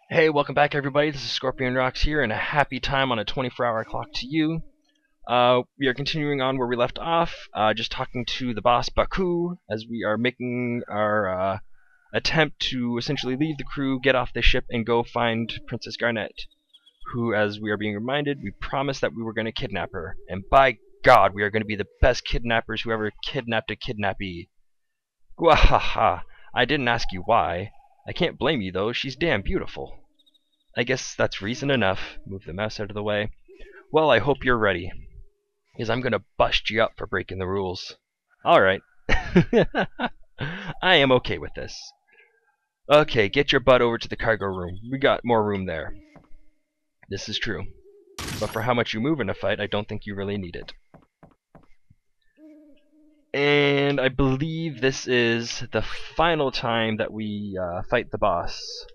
Hey, welcome back everybody, this is Scorpion Rocks here, and a happy time on a 24-hour clock to you. We are continuing on where we left off, just talking to the boss Baku, as we are making our attempt to essentially leave the crew, get off the ship, and go find Princess Garnet, who, as we are being reminded, we promised that we were going to kidnap her, and by God, we are going to be the best kidnappers who ever kidnapped a kidnappee. Gwahaha, I didn't ask you why. I can't blame you though, she's damn beautiful. I guess that's reason enough. Move the mouse out of the way. Well, I hope you're ready, because I'm gonna bust you up for breaking the rules. Alright. I am okay with this. Okay, get your butt over to the cargo room. We got more room there. This is true. But for how much you move in a fight, I don't think you really need it. And I believe this is the final time that we fight the boss.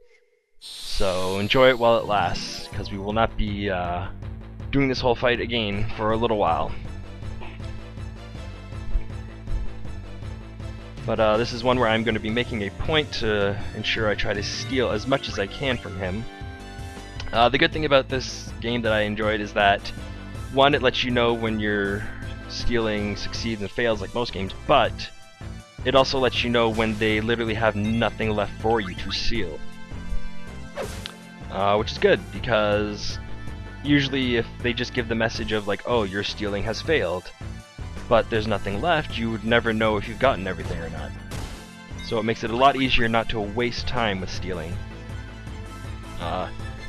So enjoy it while it lasts, because we will not be doing this whole fight again for a little while. But this is one where I'm going to be making a point to ensure I try to steal as much as I can from him. The good thing about this game that I enjoyed is that, one, it lets you know when your stealing succeeds and fails like most games, but it also lets you know when they literally have nothing left for you to steal. Which is good, because usually if they just give the message of like, oh, your stealing has failed, but there's nothing left, you would never know if you've gotten everything or not. So it makes it a lot easier not to waste time with stealing.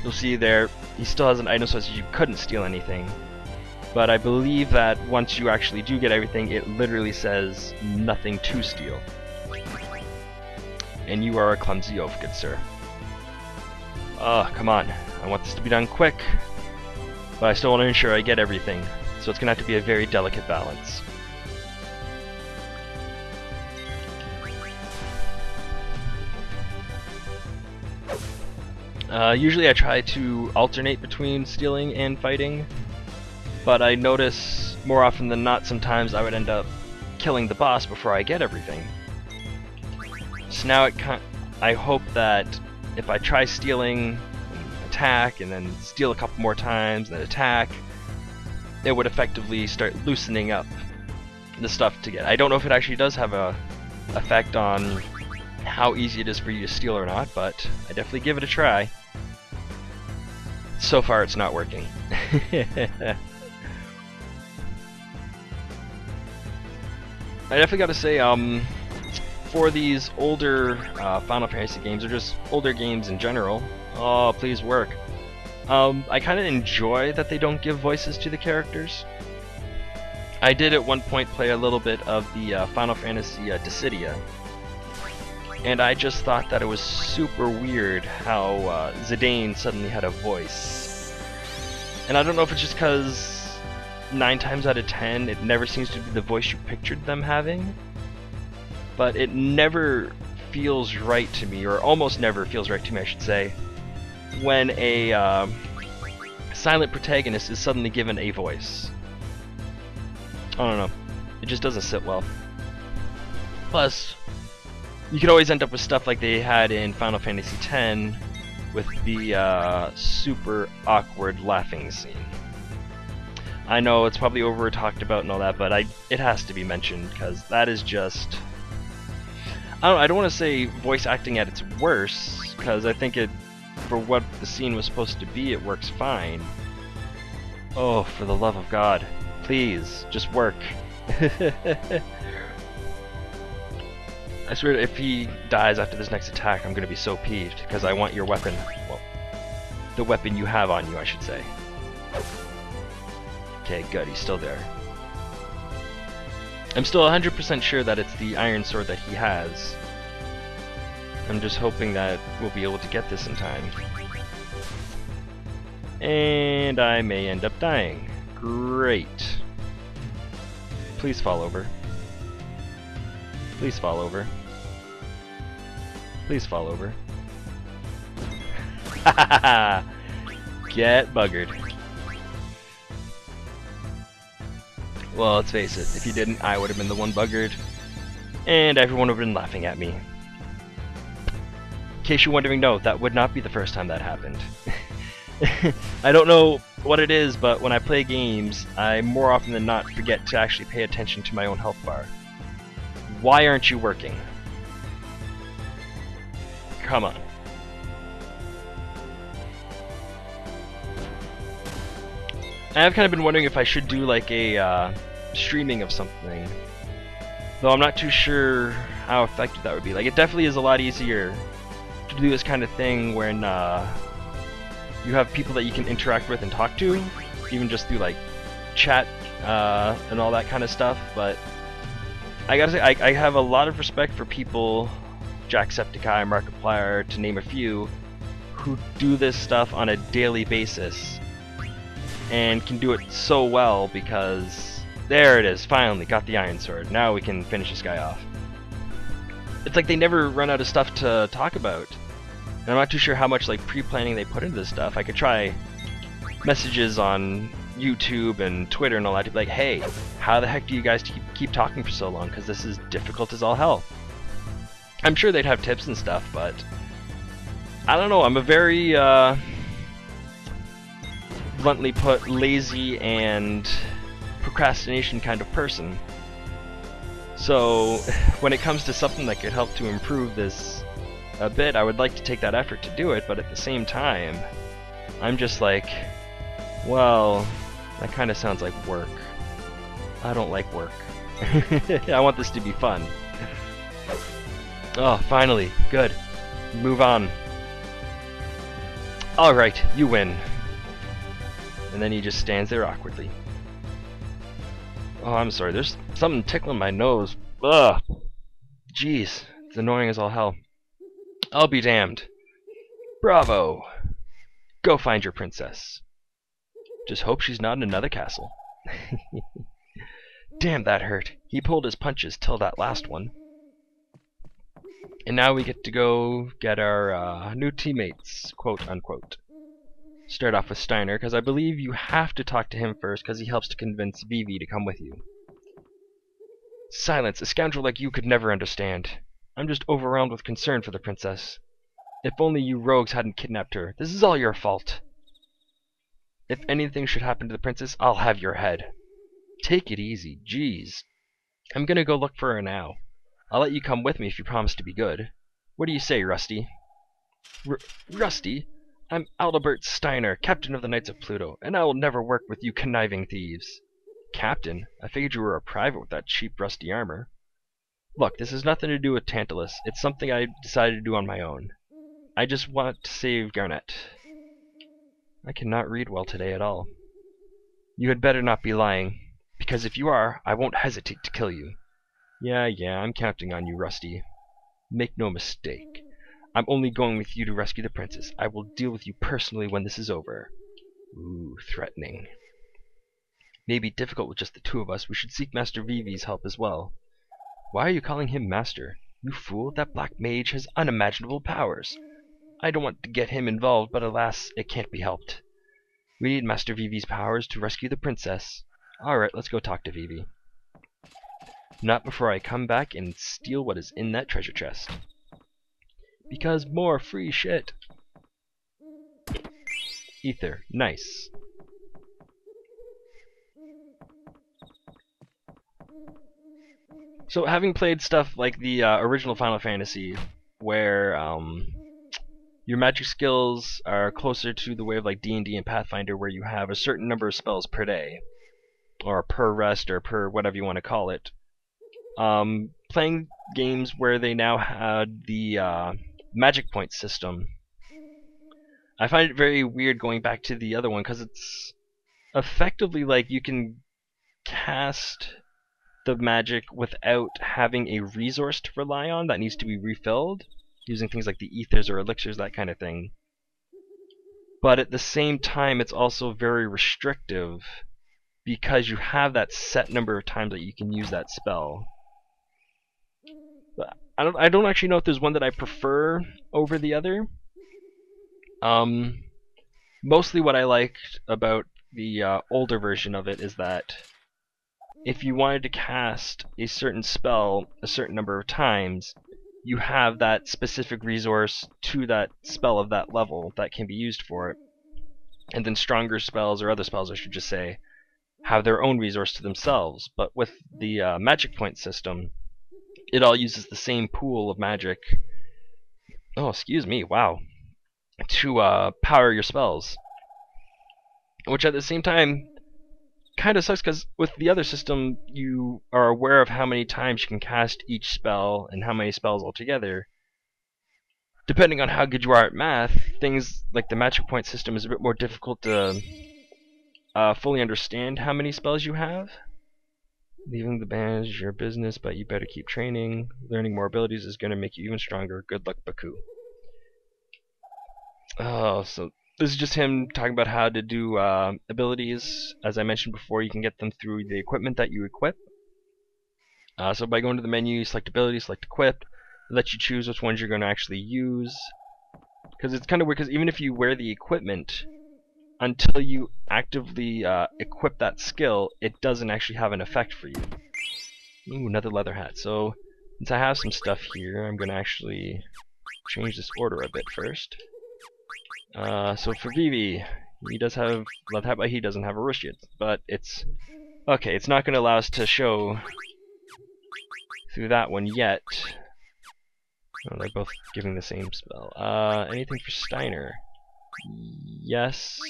You'll see there, he still has an item so you couldn't steal anything. But I believe that once you actually do get everything, it literally says nothing to steal. And you are a clumsy oaf, good sir. Come on. I want this to be done quick, but I still want to ensure I get everything, so it's going to have to be a very delicate balance. Usually I try to alternate between stealing and fighting, but I notice more often than not sometimes I would end up killing the boss before I get everything. So now I hope that if I try stealing, and attack, and then steal a couple more times, then attack, it would effectively start loosening up the stuff to get. I don't know if it actually does have a effect on how easy it is for you to steal or not, but I definitely give it a try. So far it's not working. I definitely gotta say, for these older Final Fantasy games, or just older games in general, oh, please work. I kind of enjoy that they don't give voices to the characters. I did at one point play a little bit of the Final Fantasy Dissidia, and I just thought that it was super weird how Zidane suddenly had a voice. And I don't know if it's just because 9 times out of 10 it never seems to be the voice you pictured them having, but it never feels right to me, or almost never feels right to me I should say, when a silent protagonist is suddenly given a voice. I don't know, it just doesn't sit well. Plus, you could always end up with stuff like they had in Final Fantasy X with the super awkward laughing scene. I know it's probably over talked about and all that, but it has to be mentioned because that is just, I don't want to say voice acting at its worst, because I think it, for what the scene was supposed to be, it works fine. Oh, for the love of God, please just work. I swear, if he dies after this next attack, I'm gonna be so peeved, because I want your weapon. Well, the weapon you have on you, I should say. Okay, good, he's still there. I'm still 100% sure that it's the iron sword that he has. I'm just hoping that we'll be able to get this in time. And I may end up dying. Great. Please fall over. Please fall over. Please fall over. Hahaha! Get buggered. Well, let's face it, if you didn't, I would have been the one buggered, and everyone would have been laughing at me. case you're wondering, no, that would not be the first time that happened. I don't know what it is, but when I play games, I more often than not forget to actually pay attention to my own health bar. Why aren't you working? Come on. I've kind of been wondering if I should do like a streaming of something. Though I'm not too sure how effective that would be. Like, it definitely is a lot easier to do this kind of thing when you have people that you can interact with and talk to, even just through like chat and all that kind of stuff. But I gotta say, I have a lot of respect for people, Jacksepticeye, Markiplier, to name a few, who do this stuff on a daily basis and can do it so well, because there it is, finally got the Iron Sword. Now we can finish this guy off. It's like they never run out of stuff to talk about. And I'm not too sure how much like pre-planning they put into this stuff. I could try messages on YouTube and Twitter and all that to be like, hey, how the heck do you guys keep talking for so long? Because this is difficult as all hell. I'm sure they'd have tips and stuff, but I don't know. I'm a very bluntly put, lazy and procrastination kind of person. So when it comes to something that could help to improve this a bit, I would like to take that effort to do it, but at the same time, I'm just like, well, that kind of sounds like work. I don't like work. I want this to be fun. Oh, finally. Good. Move on. Alright, you win. And then he just stands there awkwardly. Oh, I'm sorry, there's something tickling my nose. Ugh. Jeez, it's annoying as all hell. I'll be damned. Bravo. Go find your princess. Just hope she's not in another castle. Damn, that hurt. He pulled his punches till that last one. And now we get to go get our new teammates, quote unquote. Start off with Steiner, because I believe you have to talk to him first, because he helps to convince Vivi to come with you. Silence, a scoundrel like you could never understand. I'm just overwhelmed with concern for the princess. If only you rogues hadn't kidnapped her. This is all your fault. If anything should happen to the princess, I'll have your head. Take it easy, jeez. I'm gonna go look for her now. I'll let you come with me if you promise to be good. What do you say, Rusty? Rusty? I'm Adalbert Steiner, captain of the Knights of Pluto, and I will never work with you conniving thieves. Captain? I figured you were a private with that cheap rusty armor. Look, this has nothing to do with Tantalus. It's something I decided to do on my own. I just want to save Garnet. I cannot read well today at all. You had better not be lying, because if you are, I won't hesitate to kill you. Yeah, I'm counting on you, Rusty. Make no mistake. I'm only going with you to rescue the princess. I will deal with you personally when this is over. Ooh, threatening. May be difficult with just the two of us. We should seek Master Vivi's help as well. Why are you calling him Master? You fool, that black mage has unimaginable powers. I don't want to get him involved, but alas, it can't be helped. We need Master Vivi's powers to rescue the princess. Alright, let's go talk to Vivi. Not before I come back and steal what is in that treasure chest. Because more free shit. Ether, nice. So having played stuff like the original Final Fantasy, where your magic skills are closer to the way of like D&D and Pathfinder, where you have a certain number of spells per day, or per rest, or per whatever you want to call it. Playing games where they now had the magic point system, I find it very weird going back to the other one, because it's effectively like you can cast the magic without having a resource to rely on that needs to be refilled, using things like the ethers or elixirs, that kind of thing. But at the same time, it's also very restrictive, because you have that set number of times that you can use that spell. But I don't actually know if there's one that I prefer over the other. Mostly what I liked about the older version of it is that if you wanted to cast a certain spell a certain number of times, you have that specific resource to that spell of that level that can be used for it. And then stronger spells, or other spells I should just say, have their own resource to themselves. But with the magic point system, it all uses the same pool of magic. Oh, excuse me, wow. To power your spells. Which at the same time kind of sucks, because with the other system, you are aware of how many times you can cast each spell and how many spells altogether. Depending on how good you are at math, things like the magic point system is a bit more difficult to fully understand how many spells you have. Leaving the band is your business, but you better keep training. Learning more abilities is going to make you even stronger. Good luck, Baku. Oh, so this is just him talking about how to do abilities. As I mentioned before, you can get them through the equipment that you equip. So by going to the menu, you select ability, select equip, it lets you choose which ones you're going to actually use. Because it's kind of weird, because even if you wear the equipment, until you actively equip that skill, it doesn't actually have an effect for you. Ooh, another leather hat. So since I have some stuff here, I'm going to actually change this order a bit first. So for Vivi, he does have leather hat, but he doesn't have a wrist yet. But it's okay. It's not going to allow us to show through that one yet. Oh, they're both giving the same spell. Anything for Steiner? Yes.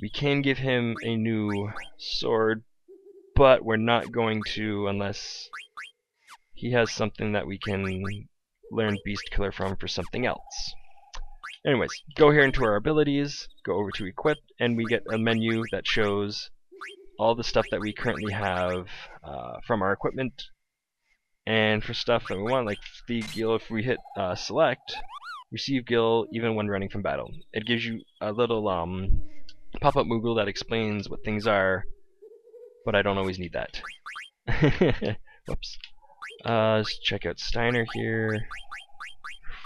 We can give him a new sword, but we're not going to unless he has something that we can learn Beast Killer from for something else. Anyways, go here into our abilities, go over to equip, and we get a menu that shows all the stuff that we currently have from our equipment. And for stuff that we want, like the gil, if we hit select, receive gil even when running from battle. It gives you a little pop-up Moogle that explains what things are, but I don't always need that. Whoops. Let's check out Steiner here.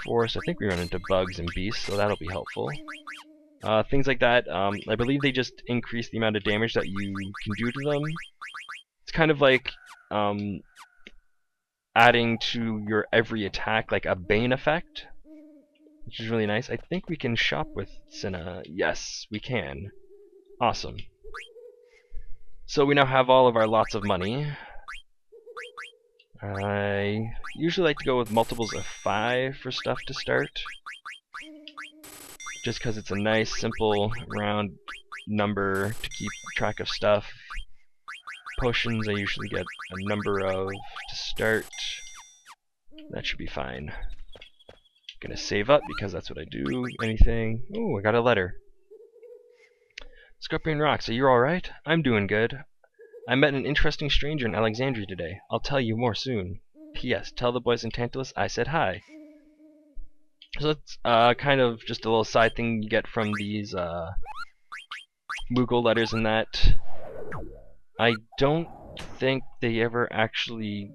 Force, I think we run into bugs and beasts, so that'll be helpful. Things like that, I believe they just increase the amount of damage that you can do to them. It's kind of like adding to your every attack like a Bane effect, which is really nice. I think we can shop with Cinna. Yes, we can. Awesome. So we now have all of our lots of money. I usually like to go with multiples of 5 for stuff to start, just because it's a nice, simple, round number to keep track of stuff. Potions I usually get a number of to start. That should be fine. Gonna save up because that's what I do. Anything? Oh, I got a letter. Scorpion Rocks, are you alright? I'm doing good. I met an interesting stranger in Alexandria today. I'll tell you more soon. P.S. Tell the boys in Tantalus I said hi. So that's kind of just a little side thing you get from these Moogle letters and that. I don't think they ever actually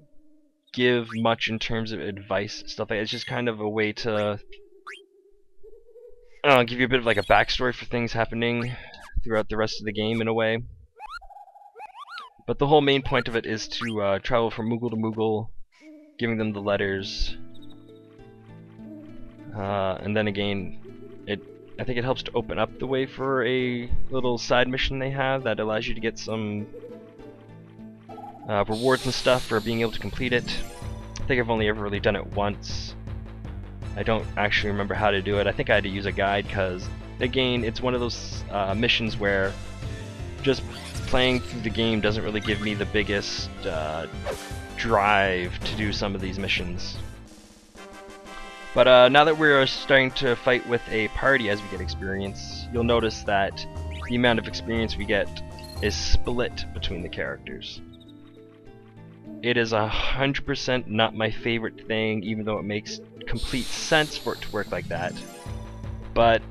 give much in terms of advice, stuff like that. It's just kind of a way to give you a bit of like a backstory for things happening throughout the rest of the game in a way. But the whole main point of it is to travel from Moogle to Moogle, giving them the letters. And then again, I think it helps to open up the way for a little side mission they have that allows you to get some rewards and stuff for being able to complete it. I think I've only ever really done it once. I don't actually remember how to do it. I think I had to use a guide because, again, it's one of those missions where just playing through the game doesn't really give me the biggest drive to do some of these missions. But now that we're starting to fight with a party as we get experience, you'll notice that the amount of experience we get is split between the characters. It is 100% not my favorite thing, even though it makes complete sense for it to work like that. But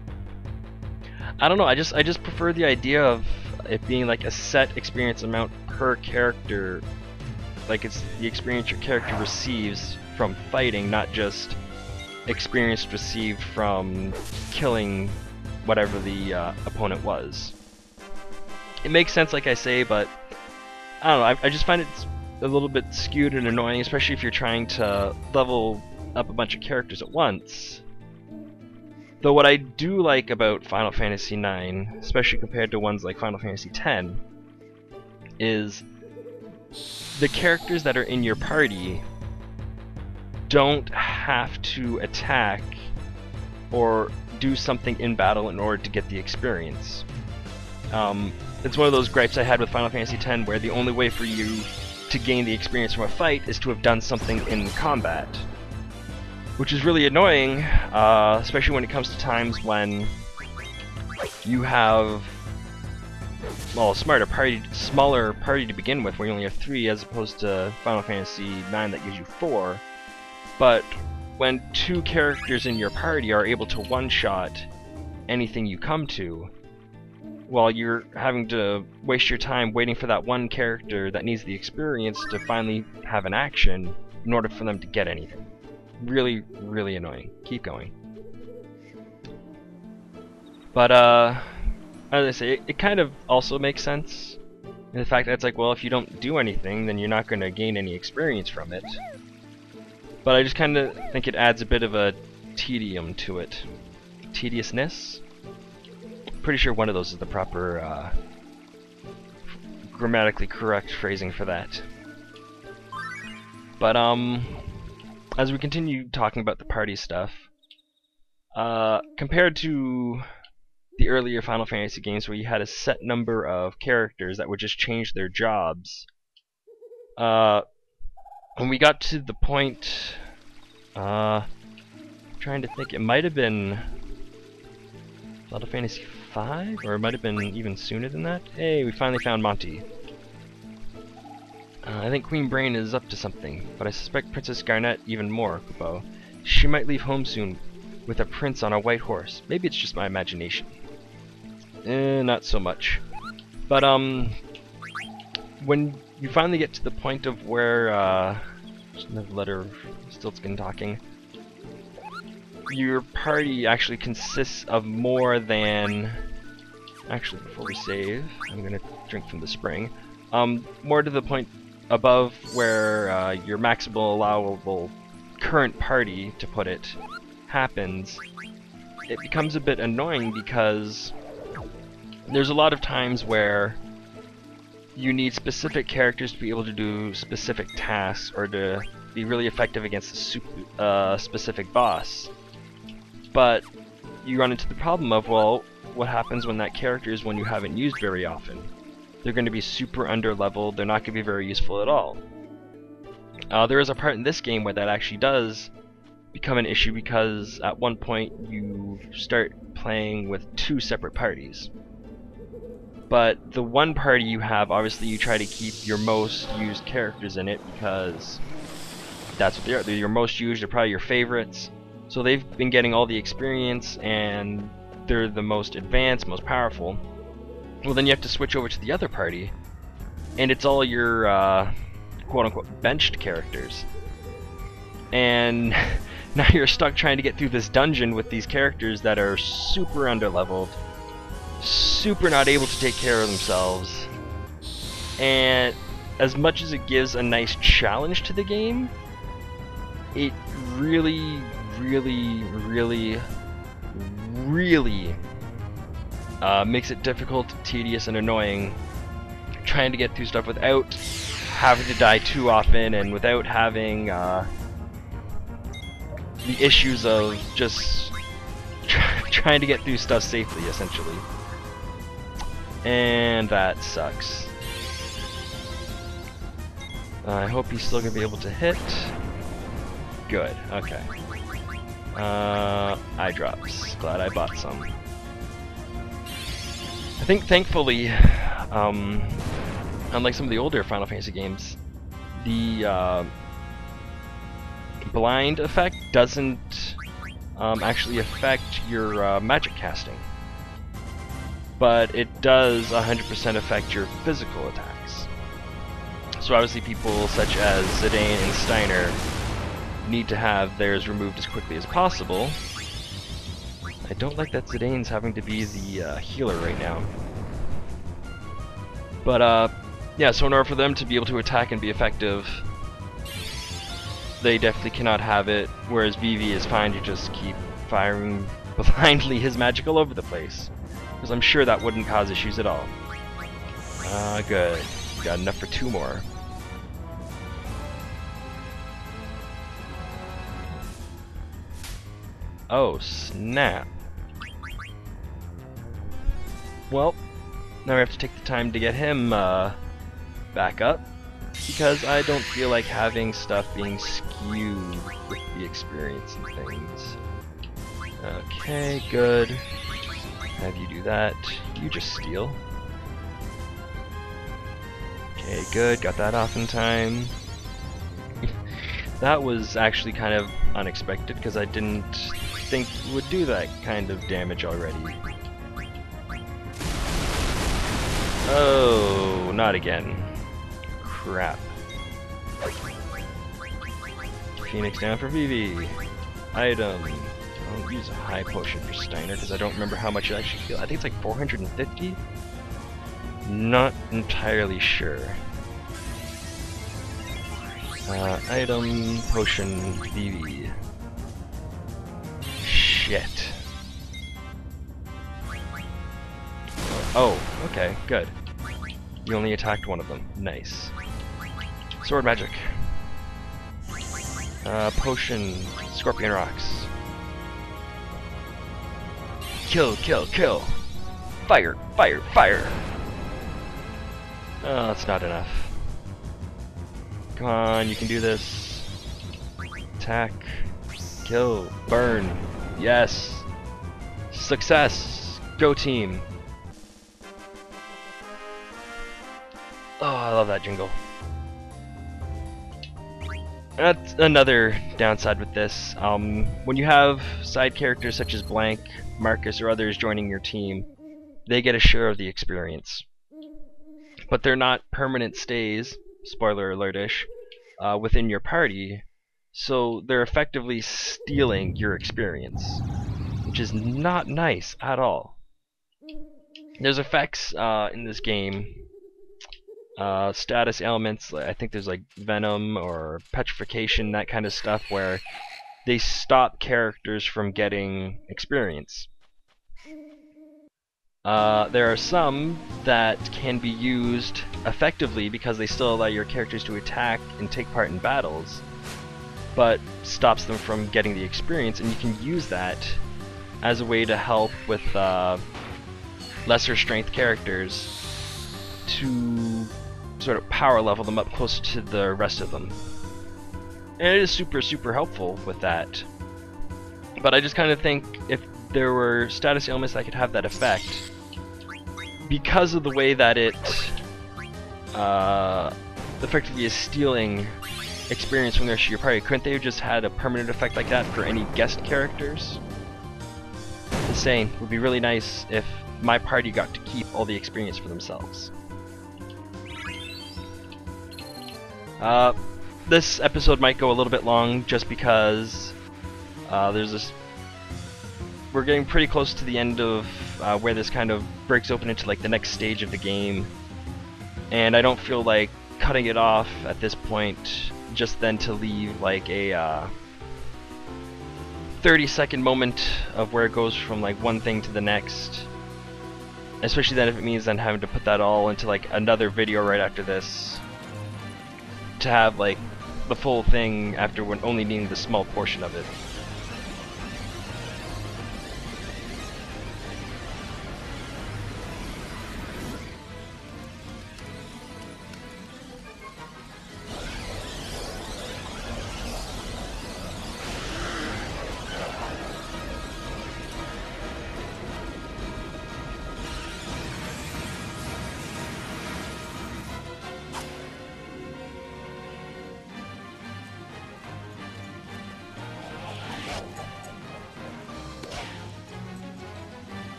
I don't know, I just prefer the idea of it being like a set experience amount per character. Like it's the experience your character receives from fighting, not just experience received from killing whatever the opponent was. It makes sense, like I say, but I don't know, I just find it's a little bit skewed and annoying, especially if you're trying to level up a bunch of characters at once. Though what I do like about Final Fantasy IX, especially compared to ones like Final Fantasy X, is the characters that are in your party don't have to attack or do something in battle in order to get the experience. It's one of those gripes I had with Final Fantasy X, where the only way for you to gain the experience from a fight is to have done something in combat. Which is really annoying, especially when it comes to times when you have, well, a smaller party to begin with, where you only have 3 as opposed to Final Fantasy IX that gives you 4. But when 2 characters in your party are able to one-shot anything you come to, while you're having to waste your time waiting for that one character that needs the experience to finally have an action in order for them to get anything. Really, really annoying. Keep going. But, as I say, it kind of also makes sense. In the fact that it's like, well, if you don't do anything, then you're not going to gain any experience from it. But I just kind of think it adds a bit of a tedium to it. Tediousness? Pretty sure one of those is the proper, grammatically correct phrasing for that. But, as we continue talking about the party stuff, compared to the earlier Final Fantasy games where you had a set number of characters that would just change their jobs, when we got to the point, trying to think, it might have been Final Fantasy V, or it might have been even sooner than that. Hey, we finally found Monty. I think Queen Brain is up to something, but I suspect Princess Garnet even more, Kupo. She might leave home soon with a prince on a white horse. Maybe it's just my imagination. Not so much. But, when you finally get to the point of where, just another letter of Stiltskin talking, your party actually consists of more than... Actually, before we save, I'm gonna drink from the spring. More to the point above where your maximal allowable current party, to put it, happens, it becomes a bit annoying because there's a lot of times where you need specific characters to be able to do specific tasks or to be really effective against a specific boss. But you run into the problem of, well, what happens when that character is one you haven't used very often? They're going to be super under-leveled, they're not going to be very useful at all. There is a part in this game where that actually does become an issue because at one point you start playing with 2 separate parties. But the one party you have, obviously you try to keep your most used characters in it because that's what they are. They're your most used, they're probably your favorites. So they've been getting all the experience and they're the most advanced, most powerful. Well, then you have to switch over to the other party, and it's all your quote-unquote benched characters. And now you're stuck trying to get through this dungeon with these characters that are super underleveled, super not able to take care of themselves. And as much as it gives a nice challenge to the game, it really, really, really, really makes it difficult, tedious, and annoying trying to get through stuff without having to die too often and without having the issues of just trying to get through stuff safely, essentially. And that sucks. I hope he's still going to be able to hit. Good, okay. Eye drops. Glad I bought some. I think, thankfully, unlike some of the older Final Fantasy games, the blind effect doesn't actually affect your magic casting. But it does 100% affect your physical attacks. So obviously people such as Zidane and Steiner need to have theirs removed as quickly as possible. I don't like that Zidane's having to be the healer right now. But Yeah, so in order for them to be able to attack and be effective, they definitely cannot have it, whereas Vivi is fine to just keep firing blindly his magic all over the place. Because I'm sure that wouldn't cause issues at all. Good. Got enough for 2 more. Oh, snap. Well, now we have to take the time to get him back up, because I don't feel like having stuff being skewed with the experience and things. Okay, good. Have you do that. You just steal. Okay, good. Got that off in time. That was actually kind of unexpected, because I didn't think it would do that kind of damage already. Oh, not again. Crap. Phoenix down for Vivi. Item. I'll use a high potion for Steiner because I don't remember how much it actually feels. I think it's like 450? Not entirely sure. Item, potion, Vivi. Shit. Oh, okay, good. You only attacked one of them. Nice. Sword magic. Potion, Scorpion Rocks. Kill, kill, kill! Fire, fire, fire! Oh, that's not enough. Come on, you can do this. Attack. Kill. Burn. Yes! Success! Go team! Oh, I love that jingle. That's another downside with this. When you have side characters such as Blank, Marcus, or others joining your team, they get a share of the experience. But they're not permanent stays, spoiler alert-ish, within your party, so they're effectively stealing your experience, which is not nice at all. There's effects in this game, status ailments, I think there's like Venom or Petrification, that kind of stuff, where they stop characters from getting experience. There are some that can be used effectively because they still allow your characters to attack and take part in battles, but stops them from getting the experience, and you can use that as a way to help with lesser strength characters to sort of power level them up closer to the rest of them. And it is super, super helpful with that. But I just kind of think if there were status ailments that could have that effect, because of the way that it effectively is stealing experience from the rest of your party, couldn't they have just had a permanent effect like that for any guest characters? Just saying, it would be really nice if my party got to keep all the experience for themselves. This episode might go a little bit long just because there's this. We're getting pretty close to the end of where this kind of breaks open into like the next stage of the game, and I don't feel like cutting it off at this point just then to leave like a 30-second moment of where it goes from like one thing to the next, especially then if it means then having to put that all into like another video right after this to have like the full thing after when only needing the small portion of it.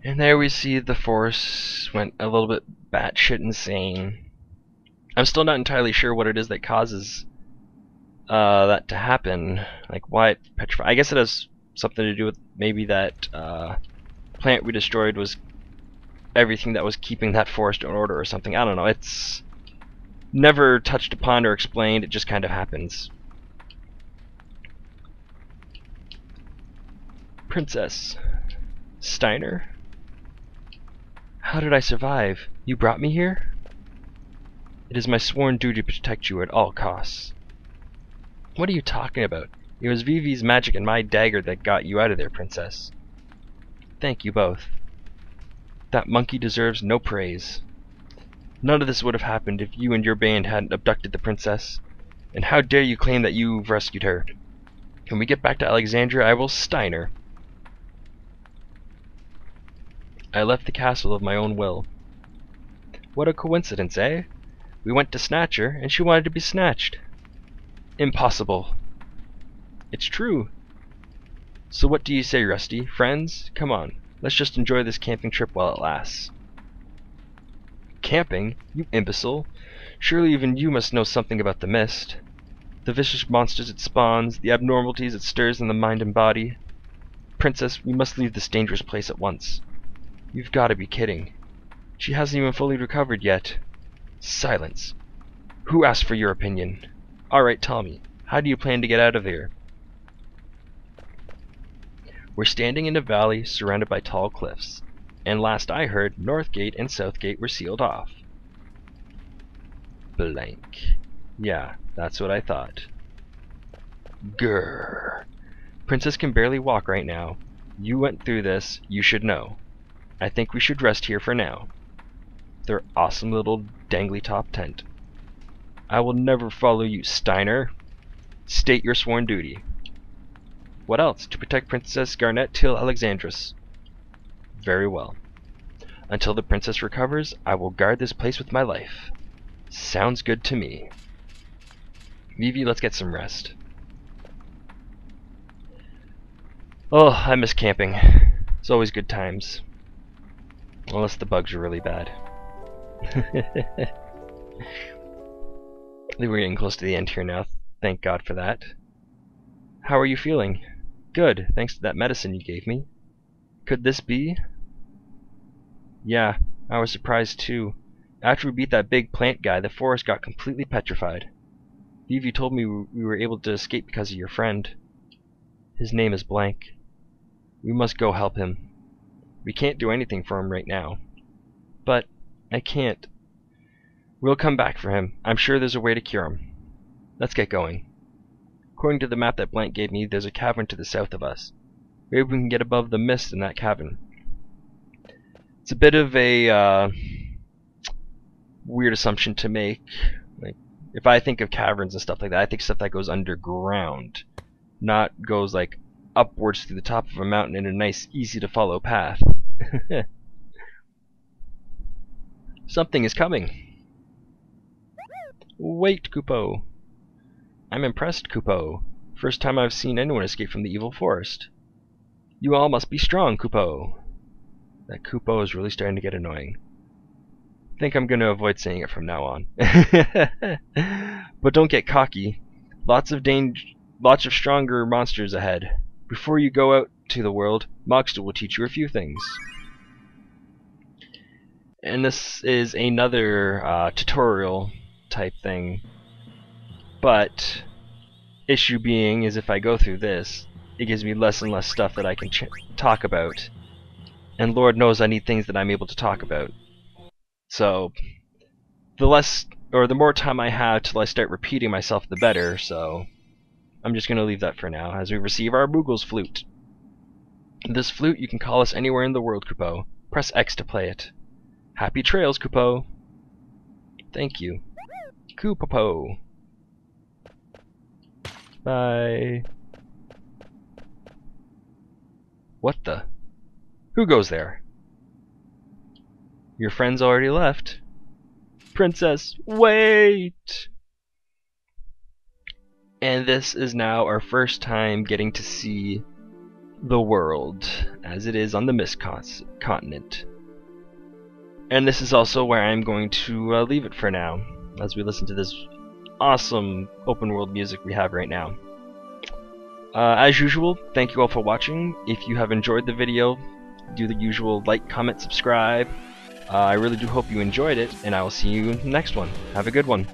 And there we see the force went a little bit batshit insane. I'm still not entirely sure what it is that causes that to happen. Like why it petrified. I guess it has something to do with maybe that plant we destroyed was everything that was keeping that forest in order or something. I don't know. It's never touched upon or explained. It just kind of happens. Princess Steiner? How did I survive? You brought me here? It is my sworn duty to protect you at all costs. What are you talking about? It was Vivi's magic and my dagger that got you out of there, Princess. Thank you both. That monkey deserves no praise. None of this would have happened if you and your band hadn't abducted the princess. And how dare you claim that you've rescued her? When we get back to Alexandria, I will Steiner. I left the castle of my own will. What a coincidence, eh? We went to snatch her, and she wanted to be snatched. Impossible. It's true. So what do you say, Rusty? Friends? Come on, let's just enjoy this camping trip while it lasts. Camping? You imbecile. Surely even you must know something about the mist. The vicious monsters it spawns, the abnormalities it stirs in the mind and body. Princess, we must leave this dangerous place at once. You've got to be kidding. She hasn't even fully recovered yet. Silence. Who asked for your opinion? Alright, tell me, how do you plan to get out of here? We're standing in a valley surrounded by tall cliffs, and last I heard, North Gate and South Gate were sealed off. Blank. Yeah, that's what I thought. Grrr. Princess can barely walk right now. You went through this, you should know. I think we should rest here for now. Their awesome little dangly top tent. I will never follow you, Steiner. State your sworn duty. What else? To protect Princess Garnet till Alexandris. Very well. Until the princess recovers, I will guard this place with my life. Sounds good to me. Vivi, let's get some rest. Oh, I miss camping. It's always good times. Unless the bugs are really bad. I think we're getting close to the end here now. Thank God for that. How are you feeling? Good, thanks to that medicine you gave me. Could this be? Yeah, I was surprised too. After we beat that big plant guy, the forest got completely petrified. Vivi told me we were able to escape because of your friend. His name is Blank. We must go help him. We can't do anything for him right now. But I can't. We'll come back for him. I'm sure there's a way to cure him. Let's get going. According to the map that Blank gave me, there's a cavern to the south of us. Maybe we can get above the mist in that cavern. It's a bit of a weird assumption to make. Like, if I think of caverns and stuff like that, I think stuff that goes underground, not goes like upwards through the top of a mountain in a nice, easy to follow path. Something is coming. Wait, Kupo. I'm impressed, Kupo. First time I've seen anyone escape from the evil forest. You all must be strong, Kupo. That Kupo is really starting to get annoying. I think I'm going to avoid saying it from now on. But don't get cocky. Lots of stronger monsters ahead. Before you go out to the world, Mogster will teach you a few things. And this is another tutorial type thing. But issue being is if I go through this, it gives me less and less stuff that I can talk about. And Lord knows I need things that I'm able to talk about. So the less or the more time I have till I start repeating myself, the better. So I'm just going to leave that for now as we receive our Moogle's flute. This flute you can call us anywhere in the world, Kupo. Press X to play it. Happy trails, Kupo. Thank you. Kupo. Bye. What the? Who goes there? Your friends already left. Princess, wait! And this is now our first time getting to see the world as it is on the Mist continent. And this is also where I'm going to leave it for now, as we listen to this awesome open world music we have right now. As usual, thank you all for watching. If you have enjoyed the video, do the usual like, comment, subscribe. I really do hope you enjoyed it, and I will see you next one. Have a good one.